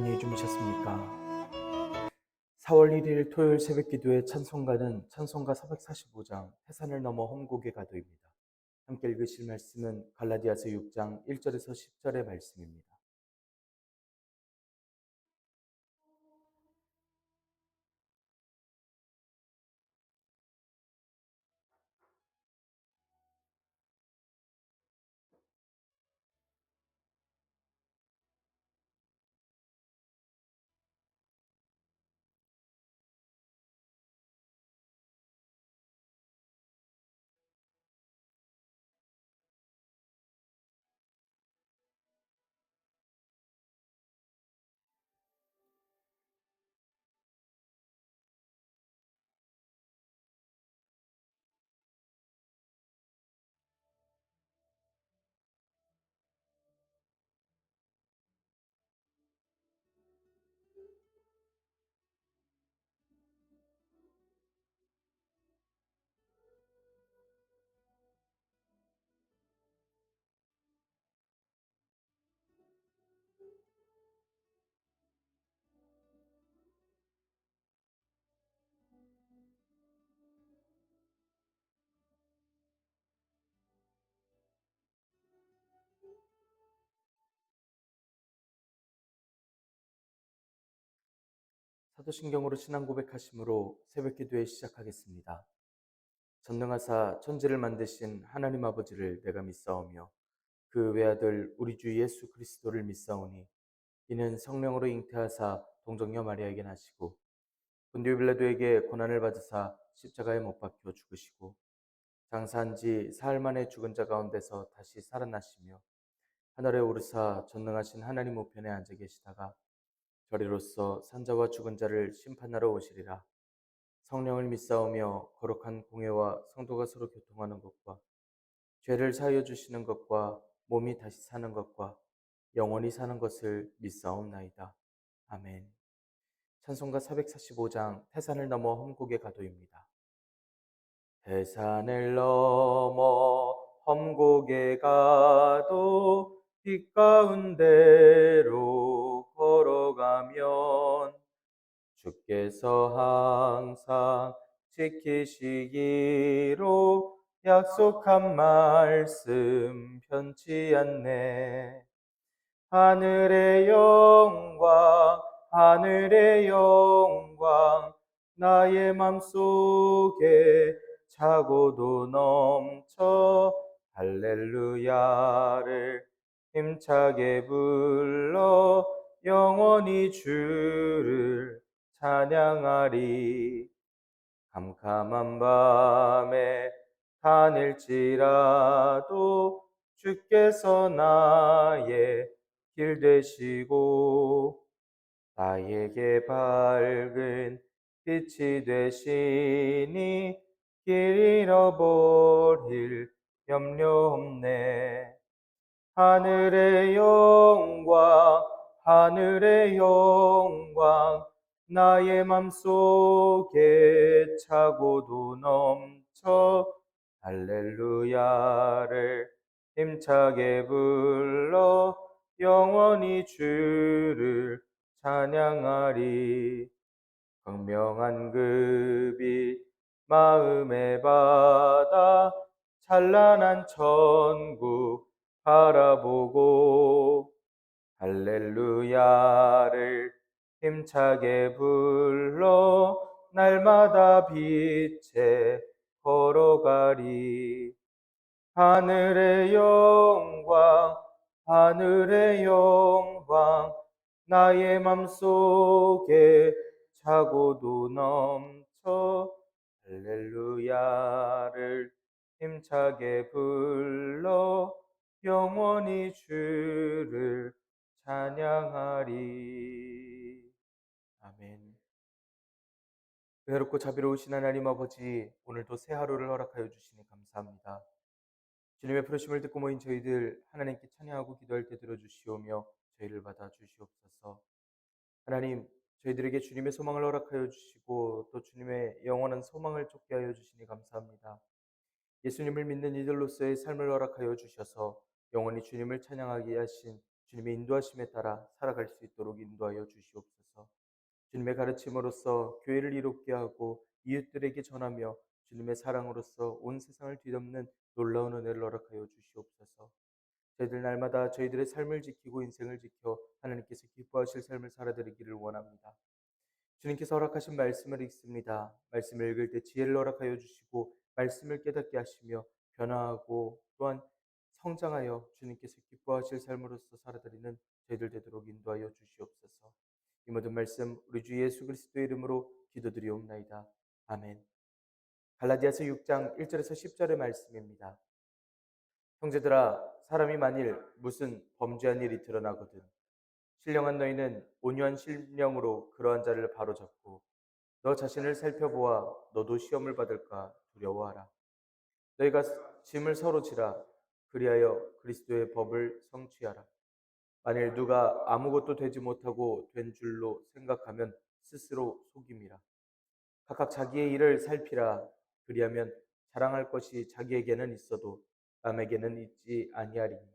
안녕히 주무셨습니까? 4월 1일 토요일 새벽 기도의 찬송가는 찬송가 445장 해산을 넘어 험곡에 가도입니다. 함께 읽으실 말씀은 갈라디아서 6장 1절에서 10절의 말씀입니다. 사도신경으로 신앙 고백하심으로 새벽 기도에 시작하겠습니다. 전능하사 천지를 만드신 하나님 아버지를 내가 믿사오며 그 외아들 우리 주 예수 그리스도를 믿사오니 이는 성령으로 잉태하사 동정녀 마리아에게 나시고 본디오 빌라도에게 고난을 받으사 십자가에 못 박혀 죽으시고 장사한 지 사흘 만에 죽은 자 가운데서 다시 살아나시며 하늘에 오르사 전능하신 하나님 우편에 앉아 계시다가 저리로서 산자와 죽은 자를 심판하러 오시리라. 성령을 믿사오며 거룩한 공회와 성도가 서로 교통하는 것과 죄를 사하여 주시는 것과 몸이 다시 사는 것과 영원히 사는 것을 믿사옵나이다. 아멘. 찬송가 445장 태산을 넘어 험곡에 가도입니다. 태산을 넘어 험곡에 가도 빛 가운데로 걸어가면 주께서 항상 지키시기로 약속한 말씀 편치 않네. 하늘의 영광, 하늘의 영광, 나의 맘속에 차고도 넘쳐 할렐루야를 힘차게 불러 영원히 주를 찬양하리. 캄캄한 밤에 다닐지라도 주께서 나의 길 되시고 나에게 밝은 빛이 되시니 길 잃어버릴 염려 없네. 하늘의 영광, 하늘의 영광, 나의 맘속에 차고도 넘쳐 할렐루야를 힘차게 불러 영원히 주를 찬양하리. 광명한 그 빛 마음에 받아 찬란한 천국 바라보고 할렐루야를 힘차게 불러 날마다 빛에 걸어가리. 하늘의 영광, 하늘의 영광, 나의 맘속에 차고도 넘쳐 할렐루야를 힘차게 불러 영원히 주를 찬양하리. 아멘. 은혜롭고 자비로우신 하나님 아버지, 오늘도 새 하루를 허락하여 주시니 감사합니다. 주님의 부르심을 듣고 모인 저희들 하나님께 찬양하고 기도할 때 들어주시오며 저희를 받아 주시옵소서. 하나님, 저희들에게 주님의 소망을 허락하여 주시고 또 주님의 영원한 소망을 쫓게 하여 주시니 감사합니다. 예수님을 믿는 이들로서의 삶을 허락하여 주셔서 영원히 주님을 찬양하게 하신 주님의 인도하심에 따라 살아갈 수 있도록 인도하여 주시옵소서. 주님의 가르침으로써 교회를 이롭게 하고 이웃들에게 전하며 주님의 사랑으로서 온 세상을 뒤덮는 놀라운 은혜를 허락하여 주시옵소서. 저희들 날마다 저희들의 삶을 지키고 인생을 지켜 하나님께서 기뻐하실 삶을 살아드리기를 원합니다. 주님께서 허락하신 말씀을 읽습니다. 말씀을 읽을 때 지혜를 허락하여 주시고 말씀을 깨닫게 하시며 변화하고 또한 성장하여 주님께서 기뻐하실 삶으로서 살아드리는 저희들 되도록 인도하여 주시옵소서. 이 모든 말씀 우리 주 예수 그리스도의 이름으로 기도드리옵나이다. 아멘. 갈라디아서 6장 1절에서 10절의 말씀입니다. 형제들아, 사람이 만일 무슨 범죄한 일이 드러나거든 신령한 너희는 온유한 심령으로 그러한 자를 바로잡고 너 자신을 살펴보아 너도 시험을 받을까 두려워하라. 너희가 짐을 서로 지라. 그리하여 그리스도의 법을 성취하라. 만일 누가 아무것도 되지 못하고 된 줄로 생각하면 스스로 속임이라. 각각 자기의 일을 살피라. 그리하면 자랑할 것이 자기에게는 있어도 남에게는 있지 아니하리니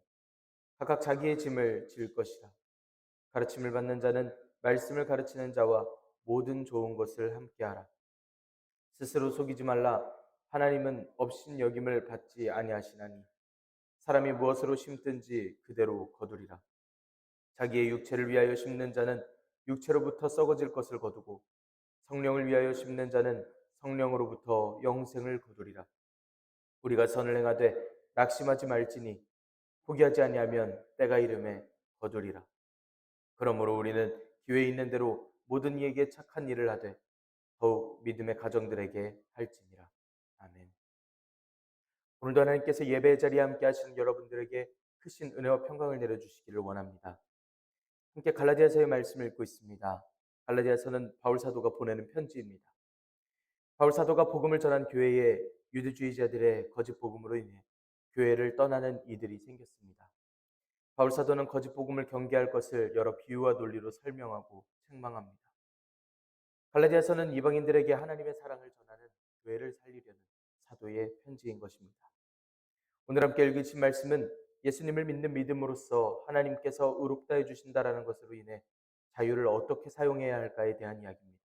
각각 자기의 짐을 질 것이라. 가르침을 받는 자는 말씀을 가르치는 자와 모든 좋은 것을 함께하라. 스스로 속이지 말라. 하나님은 업신 여김을 받지 아니하시나니 사람이 무엇으로 심든지 그대로 거두리라. 자기의 육체를 위하여 심는 자는 육체로부터 썩어질 것을 거두고 성령을 위하여 심는 자는 성령으로부터 영생을 거두리라. 우리가 선을 행하되 낙심하지 말지니 포기하지 아니하면 때가 이름에 거두리라. 그러므로 우리는 기회 있는 대로 모든 이에게 착한 일을 하되 더욱 믿음의 가정들에게 할지니라. 아멘. 오늘도 하나님께서 예배의 자리에 함께 하시는 여러분들에게 크신 은혜와 평강을 내려주시기를 원합니다. 함께 갈라디아서의 말씀을 읽고 있습니다. 갈라디아서는 바울 사도가 보내는 편지입니다. 바울 사도가 복음을 전한 교회에 유대주의자들의 거짓 복음으로 인해 교회를 떠나는 이들이 생겼습니다. 바울 사도는 거짓 복음을 경계할 것을 여러 비유와 논리로 설명하고 책망합니다. 갈라디아서는 이방인들에게 하나님의 사랑을 전하는 교회를 살리려는 사도의 편지인 것입니다. 오늘 함께 읽으신 말씀은 예수님을 믿는 믿음으로써 하나님께서 의롭다 해주신다라는 것으로 인해 자유를 어떻게 사용해야 할까에 대한 이야기입니다.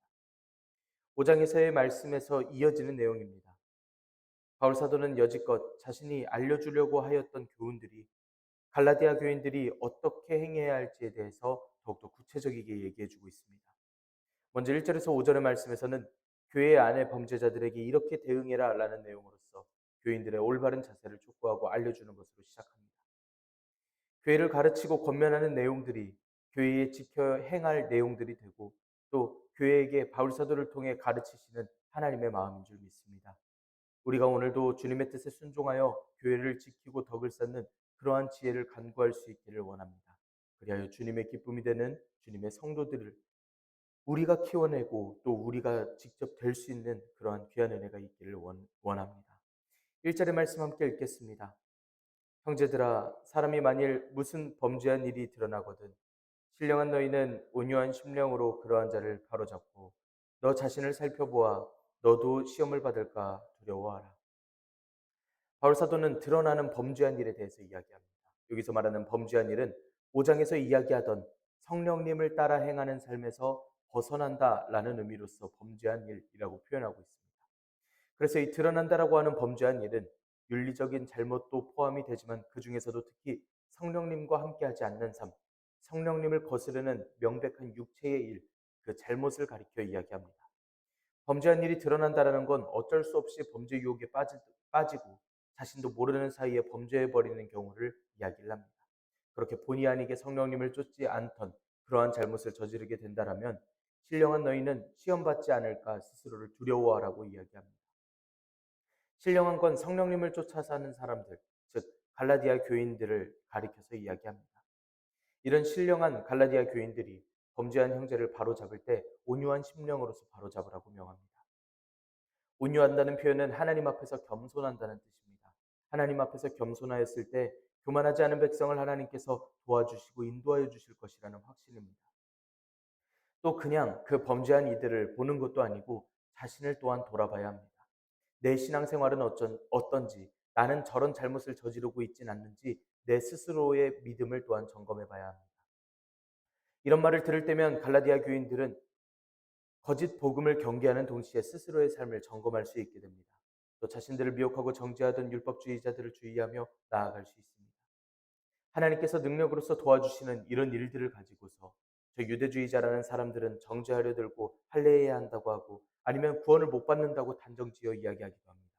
5장에서의 말씀에서 이어지는 내용입니다. 바울 사도는 여지껏 자신이 알려주려고 하였던 교훈들이 갈라디아 교인들이 어떻게 행해야 할지에 대해서 더욱더 구체적이게 얘기해주고 있습니다. 먼저 1절에서 5절의 말씀에서는 교회 안의 범죄자들에게 이렇게 대응해라 라는 내용으로서 교인들의 올바른 자세를 촉구하고 알려주는 것으로 시작합니다. 교회를 가르치고 권면하는 내용들이 교회에 지켜 행할 내용들이 되고 또 교회에게 바울 사도를 통해 가르치시는 하나님의 마음인 줄 믿습니다. 우리가 오늘도 주님의 뜻에 순종하여 교회를 지키고 덕을 쌓는 그러한 지혜를 간구할 수 있기를 원합니다. 그리하여 주님의 기쁨이 되는 주님의 성도들을 우리가 키워내고 또 우리가 직접 될 수 있는 그러한 귀한 은혜가 있기를 원합니다. 1절의 말씀 함께 읽겠습니다. 형제들아, 사람이 만일 무슨 범죄한 일이 드러나거든 신령한 너희는 온유한 심령으로 그러한 자를 바로잡고 너 자신을 살펴보아 너도 시험을 받을까 두려워하라. 바울 사도는 드러나는 범죄한 일에 대해서 이야기합니다. 여기서 말하는 범죄한 일은 5장에서 이야기하던 성령님을 따라 행하는 삶에서 벗어난다라는 의미로서 범죄한 일이라고 표현하고 있습니다. 그래서 이 드러난다라고 하는 범죄한 일은 윤리적인 잘못도 포함이 되지만 그 중에서도 특히 성령님과 함께하지 않는 삶, 성령님을 거스르는 명백한 육체의 일, 그 잘못을 가리켜 이야기합니다. 범죄한 일이 드러난다는 건 어쩔 수 없이 범죄 유혹에 빠지고 자신도 모르는 사이에 범죄해버리는 경우를 이야기를 합니다. 그렇게 본의 아니게 성령님을 쫓지 않던 그러한 잘못을 저지르게 된다면 신령한 너희는 시험받지 않을까 스스로를 두려워하라고 이야기합니다. 신령한 건 성령님을 쫓아 사는 사람들, 즉 갈라디아 교인들을 가리켜서 이야기합니다. 이런 신령한 갈라디아 교인들이 범죄한 형제를 바로잡을 때 온유한 심령으로서 바로잡으라고 명합니다. 온유한다는 표현은 하나님 앞에서 겸손한다는 뜻입니다. 하나님 앞에서 겸손하였을 때 교만하지 않은 백성을 하나님께서 도와주시고 인도하여 주실 것이라는 확신입니다. 또 그냥 그 범죄한 이들을 보는 것도 아니고 자신을 또한 돌아봐야 합니다. 내 신앙생활은 어떤지, 나는 저런 잘못을 저지르고 있진 않는지 내 스스로의 믿음을 또한 점검해 봐야 합니다. 이런 말을 들을 때면 갈라디아 교인들은 거짓 복음을 경계하는 동시에 스스로의 삶을 점검할 수 있게 됩니다. 또 자신들을 미혹하고 정죄하던 율법주의자들을 주의하며 나아갈 수 있습니다. 하나님께서 능력으로서 도와주시는 이런 일들을 가지고서 저 유대주의자라는 사람들은 정죄하려 들고 할례해야 한다고 하고 아니면 구원을 못 받는다고 단정지어 이야기하기도 합니다.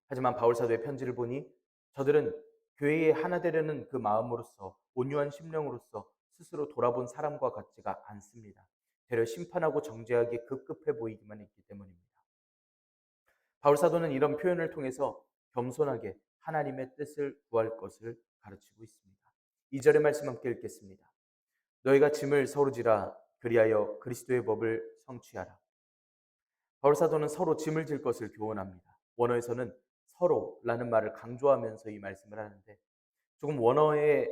하지만 바울사도의 편지를 보니 저들은 교회에 하나 되려는 그 마음으로서 온유한 심령으로서 스스로 돌아본 사람과 같지가 않습니다. 되려 심판하고 정죄하기에 급급해 보이기만 했기 때문입니다. 바울사도는 이런 표현을 통해서 겸손하게 하나님의 뜻을 구할 것을 가르치고 있습니다. 2절의 말씀 함께 읽겠습니다. 너희가 짐을 서로 지라 그리하여 그리스도의 법을 성취하라. 바울사도는 서로 짐을 질 것을 교훈합니다. 원어에서는 서로라는 말을 강조하면서 이 말씀을 하는데 조금 원어의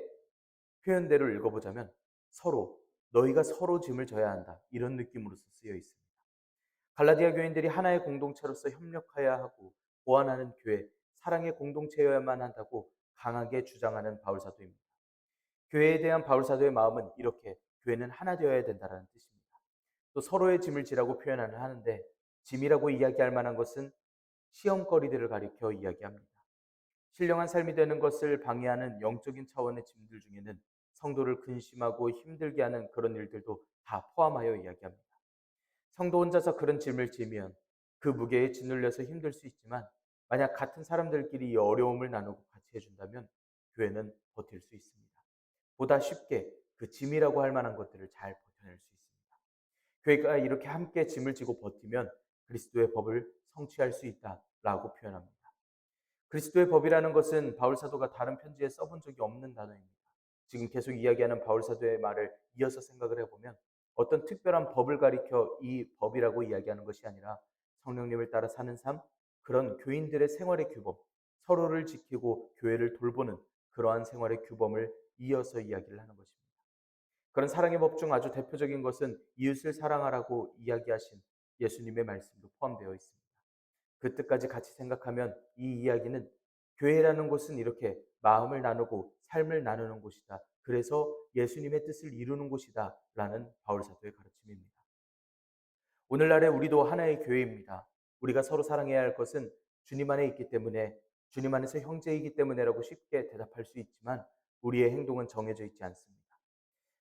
표현대로 읽어보자면 서로, 너희가 서로 짐을 져야 한다. 이런 느낌으로서 쓰여 있습니다. 갈라디아 교인들이 하나의 공동체로서 협력해야 하고 보완하는 교회, 사랑의 공동체여야만 한다고 강하게 주장하는 바울사도입니다. 교회에 대한 바울사도의 마음은 이렇게 교회는 하나 되어야 된다는 뜻입니다. 또 서로의 짐을 지라고 표현을 하는데 짐이라고 이야기할 만한 것은 시험거리들을 가리켜 이야기합니다. 신령한 삶이 되는 것을 방해하는 영적인 차원의 짐들 중에는 성도를 근심하고 힘들게 하는 그런 일들도 다 포함하여 이야기합니다. 성도 혼자서 그런 짐을 지면 그 무게에 짓눌려서 힘들 수 있지만 만약 같은 사람들끼리 이 어려움을 나누고 같이 해준다면 교회는 버틸 수 있습니다. 보다 쉽게 그 짐이라고 할 만한 것들을 잘 버텨낼 수 있습니다. 교회가 이렇게 함께 짐을 지고 버티면 그리스도의 법을 성취할 수 있다라고 표현합니다. 그리스도의 법이라는 것은 바울사도가 다른 편지에 써본 적이 없는 단어입니다. 지금 계속 이야기하는 바울사도의 말을 이어서 생각을 해보면 어떤 특별한 법을 가리켜 이 법이라고 이야기하는 것이 아니라 성령님을 따라 사는 삶, 그런 교인들의 생활의 규범, 서로를 지키고 교회를 돌보는 그러한 생활의 규범을 이어서 이야기를 하는 것입니다. 그런 사랑의 법 중 아주 대표적인 것은 이웃을 사랑하라고 이야기하신 예수님의 말씀도 포함되어 있습니다. 그 뜻까지 같이 생각하면 이 이야기는 교회라는 곳은 이렇게 마음을 나누고 삶을 나누는 곳이다. 그래서 예수님의 뜻을 이루는 곳이다. 라는 바울사도의 가르침입니다. 오늘날에 우리도 하나의 교회입니다. 우리가 서로 사랑해야 할 것은 주님 안에 있기 때문에 주님 안에서 형제이기 때문에라고 쉽게 대답할 수 있지만 우리의 행동은 정해져 있지 않습니다.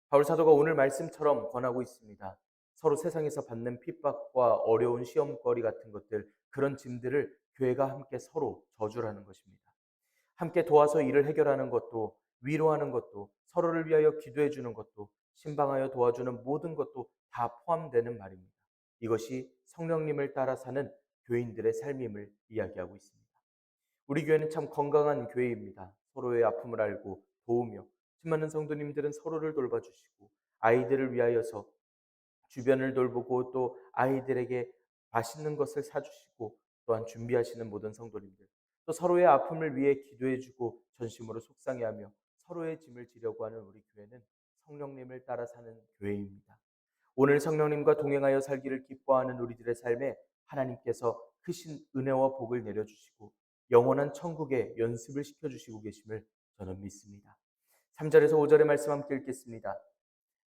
바울 사도가 오늘 말씀처럼 권하고 있습니다. 서로 세상에서 받는 핍박과 어려운 시험거리 같은 것들, 그런 짐들을 교회가 함께 서로 저주라는 것입니다. 함께 도와서 일을 해결하는 것도, 위로하는 것도, 서로를 위하여 기도해 주는 것도, 신방하여 도와주는 모든 것도 다 포함되는 말입니다. 이것이 성령님을 따라 사는 교인들의 삶임을 이야기하고 있습니다. 우리 교회는 참 건강한 교회입니다. 서로의 아픔을 알고 도우며 수많은 성도님들은 서로를 돌봐주시고 아이들을 위하여서 주변을 돌보고 또 아이들에게 맛있는 것을 사주시고 또한 준비하시는 모든 성도님들 또 서로의 아픔을 위해 기도해주고 전심으로 속상해하며 서로의 짐을 지려고 하는 우리 교회는 성령님을 따라 사는 교회입니다. 오늘 성령님과 동행하여 살기를 기뻐하는 우리들의 삶에 하나님께서 크신 은혜와 복을 내려주시고 영원한 천국의 연습을 시켜주시고 계심을 저는 믿습니다. 3절에서 5절의 말씀 함께 읽겠습니다.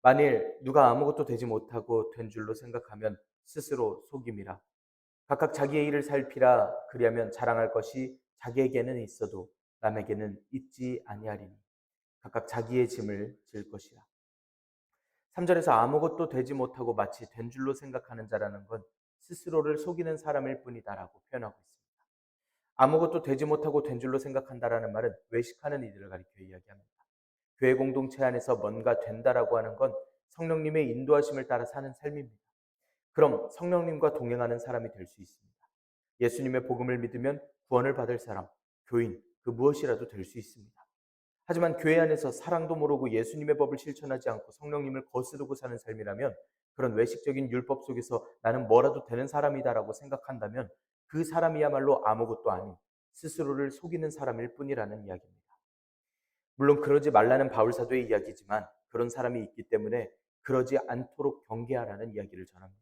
만일 누가 아무것도 되지 못하고 된 줄로 생각하면 스스로 속임이라. 각각 자기의 일을 살피라. 그리하면 자랑할 것이 자기에게는 있어도 남에게는 있지 아니하리니 각각 자기의 짐을 질 것이라. 3절에서 아무것도 되지 못하고 마치 된 줄로 생각하는 자라는 건 스스로를 속이는 사람일 뿐이다라고 표현하고 있습니다. 아무것도 되지 못하고 된 줄로 생각한다라는 말은 외식하는 이들을 가리켜 이야기합니다. 교회 공동체 안에서 뭔가 된다라고 하는 건 성령님의 인도하심을 따라 사는 삶입니다. 그럼 성령님과 동행하는 사람이 될 수 있습니다. 예수님의 복음을 믿으면 구원을 받을 사람, 교인, 그 무엇이라도 될 수 있습니다. 하지만 교회 안에서 사랑도 모르고 예수님의 법을 실천하지 않고 성령님을 거스르고 사는 삶이라면 그런 외식적인 율법 속에서 나는 뭐라도 되는 사람이다라고 생각한다면 그 사람이야말로 아무것도 아닌 스스로를 속이는 사람일 뿐이라는 이야기입니다. 물론 그러지 말라는 바울사도의 이야기지만 그런 사람이 있기 때문에 그러지 않도록 경계하라는 이야기를 전합니다.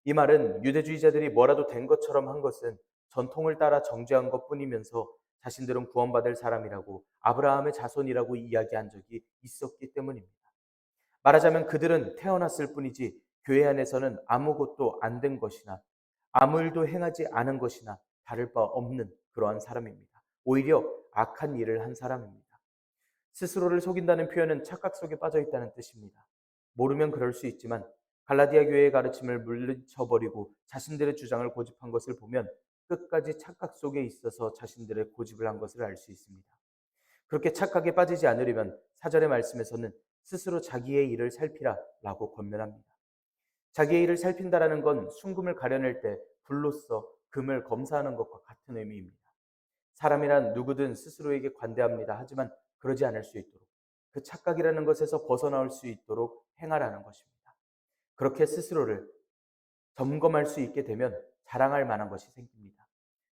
이 말은 유대주의자들이 뭐라도 된 것처럼 한 것은 전통을 따라 정죄한 것뿐이면서 자신들은 구원받을 사람이라고 아브라함의 자손이라고 이야기한 적이 있었기 때문입니다. 말하자면 그들은 태어났을 뿐이지 교회 안에서는 아무것도 안 된 것이나 아무 일도 행하지 않은 것이나 다를 바 없는 그러한 사람입니다. 오히려 악한 일을 한 사람입니다. 스스로를 속인다는 표현은 착각 속에 빠져 있다는 뜻입니다. 모르면 그럴 수 있지만 갈라디아 교회의 가르침을 물리쳐버리고 자신들의 주장을 고집한 것을 보면 끝까지 착각 속에 있어서 자신들의 고집을 한 것을 알 수 있습니다. 그렇게 착각에 빠지지 않으려면 사절의 말씀에서는 스스로 자기의 일을 살피라라고 권면합니다. 자기의 일을 살핀다라는 건 순금을 가려낼 때 불로써 금을 검사하는 것과 같은 의미입니다. 사람이란 누구든 스스로에게 관대합니다. 하지만 그러지 않을 수 있도록 그 착각이라는 것에서 벗어나올 수 있도록 행하라는 것입니다. 그렇게 스스로를 점검할 수 있게 되면 자랑할 만한 것이 생깁니다.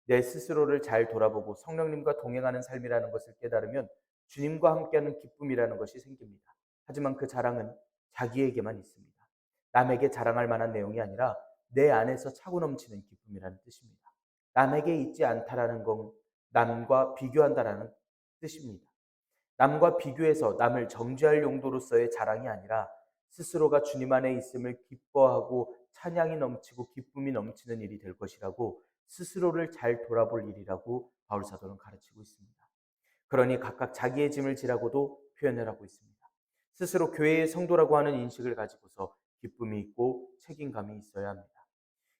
내 스스로를 잘 돌아보고 성령님과 동행하는 삶이라는 것을 깨달으면 주님과 함께하는 기쁨이라는 것이 생깁니다. 하지만 그 자랑은 자기에게만 있습니다. 남에게 자랑할 만한 내용이 아니라 내 안에서 차고 넘치는 기쁨이라는 뜻입니다. 남에게 있지 않다라는 건 남과 비교한다라는 뜻입니다. 남과 비교해서 남을 정죄할 용도로서의 자랑이 아니라 스스로가 주님 안에 있음을 기뻐하고 찬양이 넘치고 기쁨이 넘치는 일이 될 것이라고 스스로를 잘 돌아볼 일이라고 바울 사도는 가르치고 있습니다. 그러니 각각 자기의 짐을 지라고도 표현을 하고 있습니다. 스스로 교회의 성도라고 하는 인식을 가지고서 기쁨이 있고 책임감이 있어야 합니다.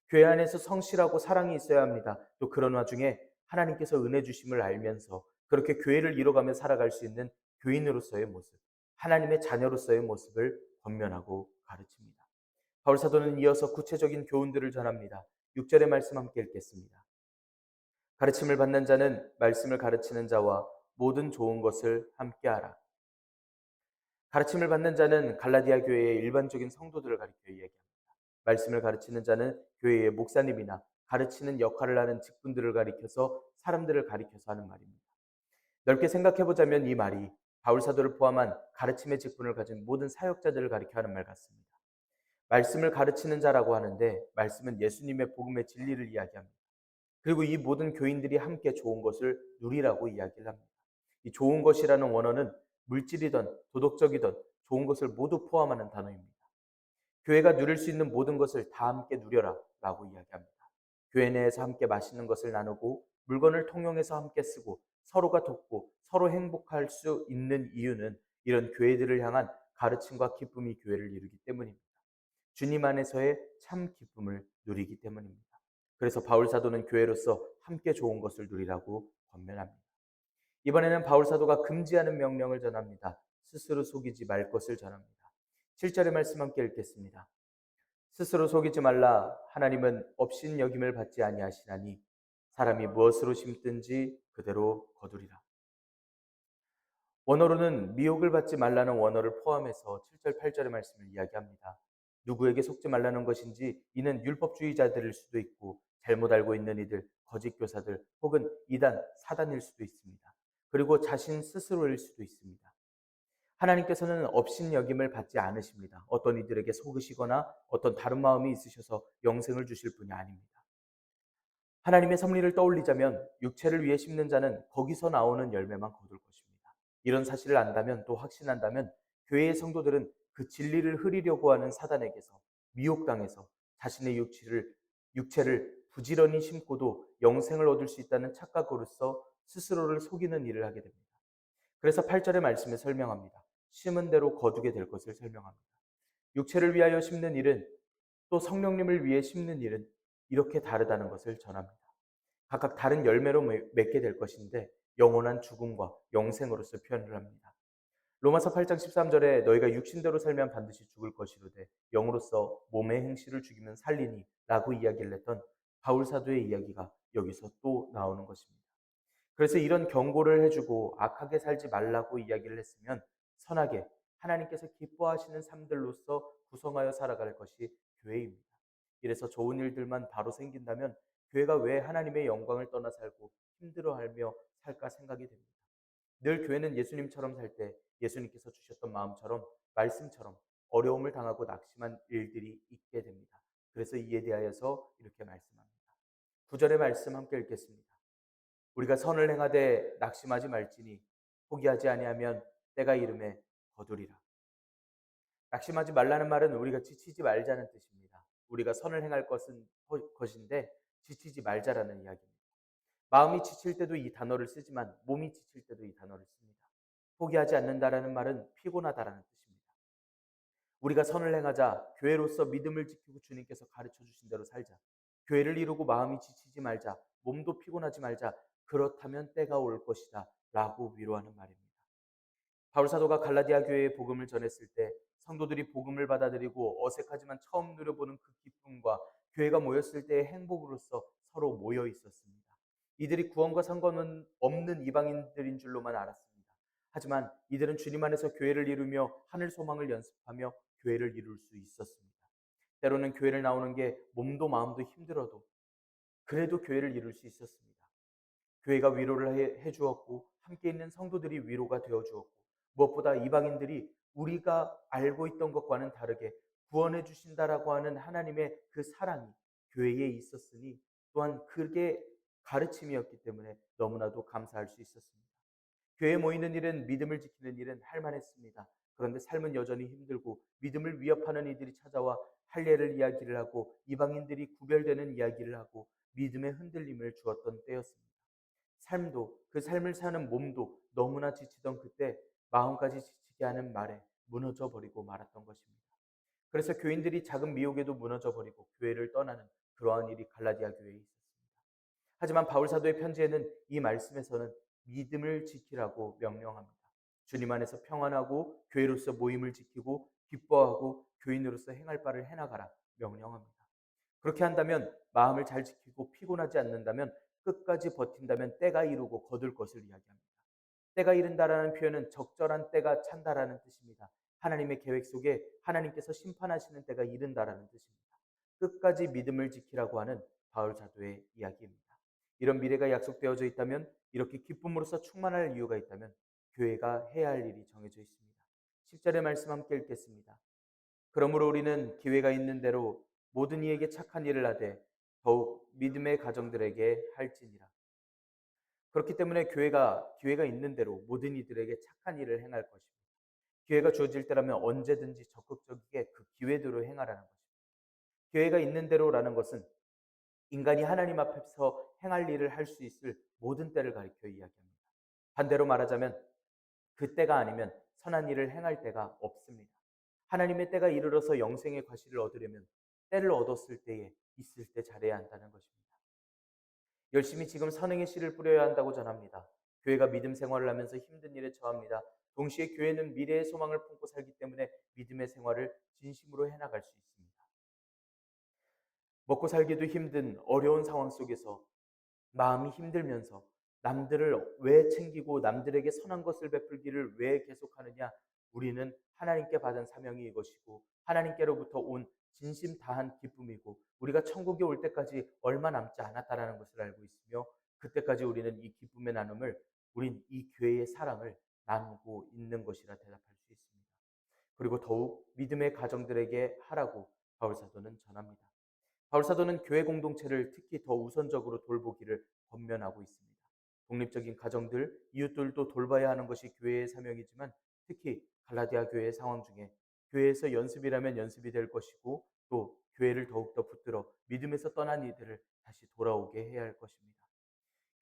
교회 안에서 성실하고 사랑이 있어야 합니다. 또 그런 와중에 하나님께서 은혜 주심을 알면서 그렇게 교회를 이뤄가며 살아갈 수 있는 교인으로서의 모습, 하나님의 자녀로서의 모습을 권면하고 가르칩니다. 바울 사도는 이어서 구체적인 교훈들을 전합니다. 6절의 말씀 함께 읽겠습니다. 가르침을 받는 자는 말씀을 가르치는 자와 모든 좋은 것을 함께하라. 가르침을 받는 자는 갈라디아 교회의 일반적인 성도들을 가리켜 이야기합니다. 말씀을 가르치는 자는 교회의 목사님이나 가르치는 역할을 하는 직분들을 가리켜서 사람들을 가리켜서 하는 말입니다. 넓게 생각해 보자면 이 말이 바울 사도를 포함한 가르침의 직분을 가진 모든 사역자들을 가리켜 하는 말 같습니다. 말씀을 가르치는 자라고 하는데 말씀은 예수님의 복음의 진리를 이야기합니다. 그리고 이 모든 교인들이 함께 좋은 것을 누리라고 이야기를 합니다. 이 좋은 것이라는 원어는 물질이든 도덕적이든 좋은 것을 모두 포함하는 단어입니다. 교회가 누릴 수 있는 모든 것을 다 함께 누려라 라고 이야기합니다. 교회 내에서 함께 맛있는 것을 나누고 물건을 통용해서 함께 쓰고 서로가 돕고 서로 행복할 수 있는 이유는 이런 교회들을 향한 가르침과 기쁨이 교회를 이루기 때문입니다. 주님 안에서의 참 기쁨을 누리기 때문입니다. 그래서 바울 사도는 교회로서 함께 좋은 것을 누리라고 권면합니다. 이번에는 바울 사도가 금지하는 명령을 전합니다. 스스로 속이지 말 것을 전합니다. 7절의 말씀 함께 읽겠습니다. 스스로 속이지 말라. 하나님은 업신 여김을 받지 아니하시나니 사람이 무엇으로 심든지 그대로 거두리라. 원어로는 미혹을 받지 말라는 원어를 포함해서 7절, 8절의 말씀을 이야기합니다. 누구에게 속지 말라는 것인지 이는 율법주의자들일 수도 있고 잘못 알고 있는 이들, 거짓 교사들 혹은 이단, 사단일 수도 있습니다. 그리고 자신 스스로일 수도 있습니다. 하나님께서는 업신여김을 받지 않으십니다. 어떤 이들에게 속으시거나 어떤 다른 마음이 있으셔서 영생을 주실 분이 아닙니다. 하나님의 섭리를 떠올리자면 육체를 위해 심는 자는 거기서 나오는 열매만 거둘 것입니다. 이런 사실을 안다면 또 확신한다면 교회의 성도들은 그 진리를 흐리려고 하는 사단에게서 미혹당해서 자신의 육체를 부지런히 심고도 영생을 얻을 수 있다는 착각으로서 스스로를 속이는 일을 하게 됩니다. 그래서 8절의 말씀에 설명합니다. 심은 대로 거두게 될 것을 설명합니다. 육체를 위하여 심는 일은 또 성령님을 위해 심는 일은 이렇게 다르다는 것을 전합니다. 각각 다른 열매로 맺게 될 것인데 영원한 죽음과 영생으로서 표현을 합니다. 로마서 8장 13절에 너희가 육신대로 살면 반드시 죽을 것이로되 영으로서 몸의 행실을 죽이면 살리니 라고 이야기를 했던 바울 사도의 이야기가 여기서 또 나오는 것입니다. 그래서 이런 경고를 해주고 악하게 살지 말라고 이야기를 했으면 선하게 하나님께서 기뻐하시는 삶들로서 구성하여 살아갈 것이 교회입니다. 이래서 좋은 일들만 바로 생긴다면 교회가 왜 하나님의 영광을 떠나 살고 힘들어하며 살까 생각이 됩니다. 늘 교회는 예수님처럼 살 때 예수님께서 주셨던 마음처럼 말씀처럼 어려움을 당하고 낙심한 일들이 있게 됩니다. 그래서 이에 대하여서 이렇게 말씀합니다. 9절의 말씀 함께 읽겠습니다. 우리가 선을 행하되 낙심하지 말지니 포기하지 아니하면 때가 이름에 거두리라. 낙심하지 말라는 말은 우리가 지치지 말자는 뜻입니다. 우리가 선을 행할 것인데 지치지 말자라는 이야기입니다. 마음이 지칠 때도 이 단어를 쓰지만 몸이 지칠 때도 이 단어를 씁니다. 포기하지 않는다라는 말은 피곤하다라는 뜻입니다. 우리가 선을 행하자, 교회로서 믿음을 지키고 주님께서 가르쳐 주신 대로 살자. 교회를 이루고 마음이 지치지 말자, 몸도 피곤하지 말자. 그렇다면 때가 올 것이다 라고 위로하는 말입니다. 바울 사도가 갈라디아 교회에 복음을 전했을 때 성도들이 복음을 받아들이고 어색하지만 처음 누려보는 그 기쁨과 교회가 모였을 때의 행복으로서 서로 모여 있었습니다. 이들이 구원과 상관은 없는 이방인들인 줄로만 알았습니다. 하지만 이들은 주님 안에서 교회를 이루며 하늘 소망을 연습하며 교회를 이룰 수 있었습니다. 때로는 교회를 나오는 게 몸도 마음도 힘들어도 그래도 교회를 이룰 수 있었습니다. 교회가 위로를 해주었고 함께 있는 성도들이 위로가 되어주었고 무엇보다 이방인들이 우리가 알고 있던 것과는 다르게 구원해 주신다라고 하는 하나님의 그 사랑이 교회에 있었으니 또한 그게 가르침이었기 때문에 너무나도 감사할 수 있었습니다. 교회에 모이는 일은 믿음을 지키는 일은 할만했습니다. 그런데 삶은 여전히 힘들고 믿음을 위협하는 이들이 찾아와 할례를 이야기를 하고 이방인들이 구별되는 이야기를 하고 믿음의 흔들림을 주었던 때였습니다. 삶도 그 삶을 사는 몸도 너무나 지치던 그때 마음까지 지치게 하는 말에 무너져 버리고 말았던 것입니다. 그래서 교인들이 작은 미혹에도 무너져 버리고 교회를 떠나는 그러한 일이 갈라디아 교회에 있었습니다. 하지만 바울 사도의 편지에는 이 말씀에서는 믿음을 지키라고 명령합니다. 주님 안에서 평안하고 교회로서 모임을 지키고 기뻐하고 교인으로서 행할 바를 해나가라 명령합니다. 그렇게 한다면 마음을 잘 지키고 피곤하지 않는다면 끝까지 버틴다면 때가 이루고 거둘 것을 이야기합니다. 때가 이른다라는 표현은 적절한 때가 찬다라는 뜻입니다. 하나님의 계획 속에 하나님께서 심판하시는 때가 이른다라는 뜻입니다. 끝까지 믿음을 지키라고 하는 바울 사도의 이야기입니다. 이런 미래가 약속되어져 있다면 이렇게 기쁨으로써 충만할 이유가 있다면 교회가 해야 할 일이 정해져 있습니다. 10절의 말씀 함께 읽겠습니다. 그러므로 우리는 기회가 있는 대로 모든 이에게 착한 일을 하되 더욱 믿음의 가정들에게 할지니라. 그렇기 때문에 교회가 기회가 있는 대로 모든 이들에게 착한 일을 행할 것입니다. 기회가 주어질 때라면 언제든지 적극적이게 그 기회대로 행하라는 것입니다. 기회가 있는 대로라는 것은 인간이 하나님 앞에서 행할 일을 할 수 있을 모든 때를 가리켜 이야기합니다. 반대로 말하자면 그 때가 아니면 선한 일을 행할 때가 없습니다. 하나님의 때가 이르러서 영생의 과실을 얻으려면 때를 얻었을 때에 있을 때 잘해야 한다는 것입니다. 열심히 지금 선행의 씨를 뿌려야 한다고 전합니다. 교회가 믿음 생활을 하면서 힘든 일에 처합니다. 동시에 교회는 미래의 소망을 품고 살기 때문에 믿음의 생활을 진심으로 해나갈 수 있습니다. 먹고 살기도 힘든 어려운 상황 속에서 마음이 힘들면서 남들을 왜 챙기고 남들에게 선한 것을 베풀기를 왜 계속하느냐? 우리는 하나님께 받은 사명이 이것이고 하나님께로부터 온 진심 다한 기쁨이고 우리가 천국에 올 때까지 얼마 남지 않았다라는 것을 알고 있으며 그때까지 우리는 이 기쁨의 나눔을 우린 이 교회의 사랑을 나누고 있는 것이라 대답할 수 있습니다. 그리고 더욱 믿음의 가정들에게 하라고 바울 사도는 전합니다. 바울 사도는 교회 공동체를 특히 더 우선적으로 돌보기를 권면하고 있습니다. 독립적인 가정들, 이웃들도 돌봐야 하는 것이 교회의 사명이지만 특히 갈라디아 교회의 상황 중에 교회에서 연습이라면 연습이 될 것이고 또 교회를 더욱더 붙들어 믿음에서 떠난 이들을 다시 돌아오게 해야 할 것입니다.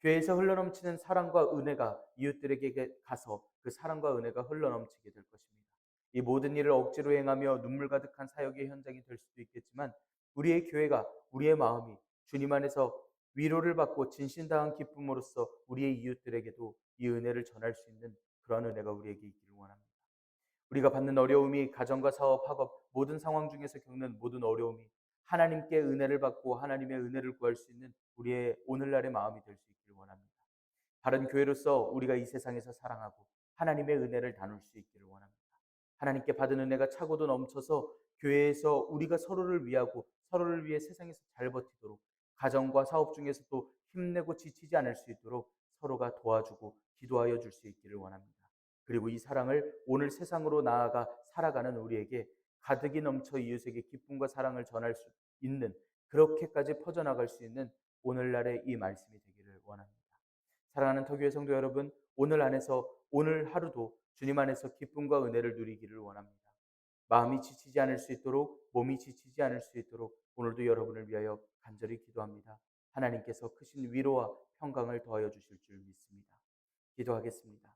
교회에서 흘러넘치는 사랑과 은혜가 이웃들에게 가서 그 사랑과 은혜가 흘러넘치게 될 것입니다. 이 모든 일을 억지로 행하며 눈물 가득한 사역의 현장이 될 수도 있겠지만 우리의 교회가 우리의 마음이 주님 안에서 위로를 받고 진신다한 기쁨으로써 우리의 이웃들에게도 이 은혜를 전할 수 있는 그런 은혜가 우리에게 있기를 원합니다. 우리가 받는 어려움이 가정과 사업, 학업 모든 상황 중에서 겪는 모든 어려움이 하나님께 은혜를 받고 하나님의 은혜를 구할 수 있는 우리의 오늘날의 마음이 될 수 있기를 원합니다. 바른 교회로서 우리가 이 세상에서 사랑하고 하나님의 은혜를 나눌 수 있기를 원합니다. 하나님께 받은 은혜가 차고도 넘쳐서 교회에서 우리가 서로를 위하고 서로를 위해 세상에서 잘 버티도록 가정과 사업 중에서도 힘내고 지치지 않을 수 있도록 서로가 도와주고 기도하여 줄 수 있기를 원합니다. 그리고 이 사랑을 오늘 세상으로 나아가 살아가는 우리에게 가득이 넘쳐 이웃에게 기쁨과 사랑을 전할 수 있는 그렇게까지 퍼져나갈 수 있는 오늘날의 이 말씀이 되기를 원합니다. 사랑하는 터교회 성도 여러분, 오늘 하루도 주님 안에서 기쁨과 은혜를 누리기를 원합니다. 마음이 지치지 않을 수 있도록, 몸이 지치지 않을 수 있도록 오늘도 여러분을 위하여 간절히 기도합니다. 하나님께서 크신 위로와 평강을 더하여 주실 줄 믿습니다. 기도하겠습니다.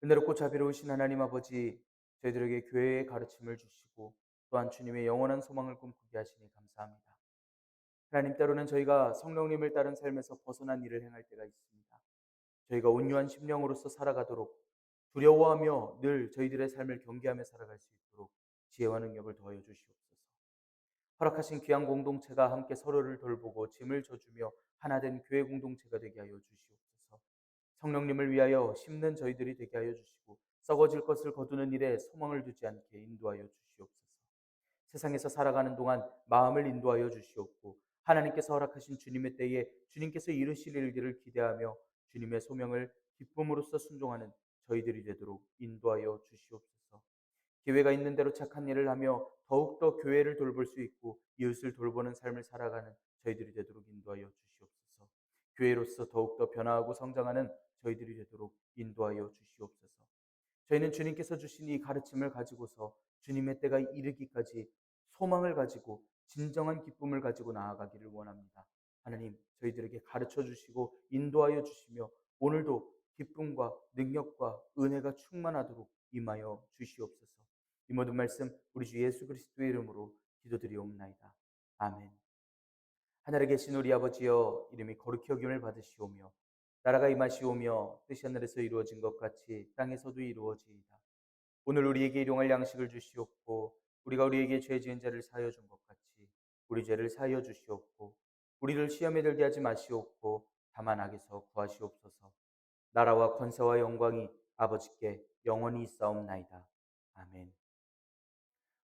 은혜롭고 자비로우신 하나님 아버지, 저희들에게 교회의 가르침을 주시고 또한 주님의 영원한 소망을 꿈꾸게 하시니 감사합니다. 하나님, 때로는 저희가 성령님을 따른 삶에서 벗어난 일을 행할 때가 있습니다. 저희가 온유한 심령으로서 살아가도록, 두려워하며 늘 저희들의 삶을 경계하며 살아갈 수 있도록 지혜와 능력을 더하여 주시옵소서. 허락하신 귀한 공동체가 함께 서로를 돌보고 짐을 져주며 하나된 교회 공동체가 되게 하여 주시옵소서. 성령님을 위하여 심는 저희들이 되게 하여 주시고 썩어질 것을 거두는 일에 소망을 두지 않게 인도하여 주시옵소서. 세상에서 살아가는 동안 마음을 인도하여 주시옵고 하나님께서 허락하신 주님의 때에 주님께서 이루실 일들을 기대하며 주님의 소명을 기쁨으로써 순종하는 저희들이 되도록 인도하여 주시옵소서. 기회가 있는 대로 착한 일을 하며 더욱더 교회를 돌볼 수 있고 이웃을 돌보는 삶을 살아가는 저희들이 되도록 인도하여 주시옵소서. 교회로서 더욱더 변화하고 성장하는 저희들이 되도록 인도하여 주시옵소서. 저희는 주님께서 주신 이 가르침을 가지고서 주님의 때가 이르기까지 소망을 가지고 진정한 기쁨을 가지고 나아가기를 원합니다. 하나님, 저희들에게 가르쳐 주시고 인도하여 주시며 오늘도 기쁨과 능력과 은혜가 충만하도록 임하여 주시옵소서. 이 모든 말씀 우리 주 예수 그리스도의 이름으로 기도드리옵나이다. 아멘. 하늘에 계신 우리 아버지여, 이름이 거룩히 여김을 받으시오며 나라가 임하시오며 뜻이 하늘에서 이루어진 것 같이 땅에서도 이루어지이다. 오늘 우리에게 일용할 양식을 주시옵고 우리가 우리에게 죄 지은 자를 사하여 준 것 같이 우리 죄를 사하여 주시옵고 우리를 시험에 들게 하지 마시옵고 다만 악에서 구하시옵소서. 나라와 권세와 영광이 아버지께 영원히 있사옵나이다. 아멘.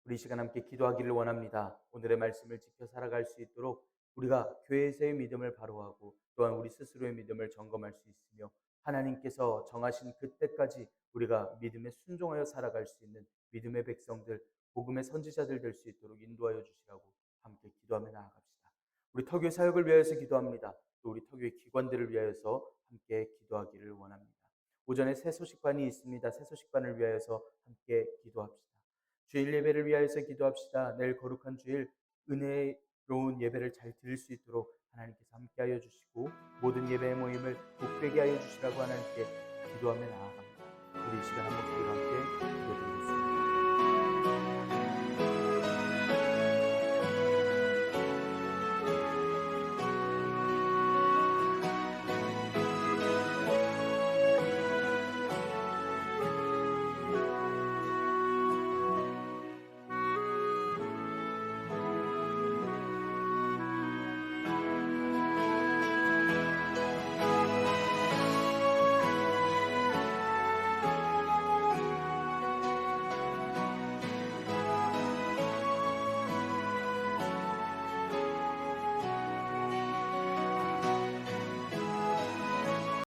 우리 이 시간 함께 기도하기를 원합니다. 오늘의 말씀을 지켜 살아갈 수 있도록 우리가 교회에서의 믿음을 바로하고 또한 우리 스스로의 믿음을 점검할 수 있으며 하나님께서 정하신 그때까지 우리가 믿음에 순종하여 살아갈 수 있는 믿음의 백성들, 복음의 선지자들 될 수 있도록 인도하여 주시라고 함께 기도하며 나아갑시다. 우리 터교회 사역을 위하여서 기도합니다. 또 우리 터교회 기관들을 위하여서 함께 기도하기를 원합니다. 오전에 새 소식반이 있습니다. 새 소식반을 위하여서 함께 기도합시다. 주일 예배를 위하여서 기도합시다. 내일 거룩한 주일 은혜로운 예배를 잘 드릴 수 있도록 하나님께서 함께하여 주시고 모든 예배의 모임을 복되게 하여 주시라고 하나님께 기도하며 나아갑니다. 우리 이 시간 한 목소리로 함께 기도드립니다.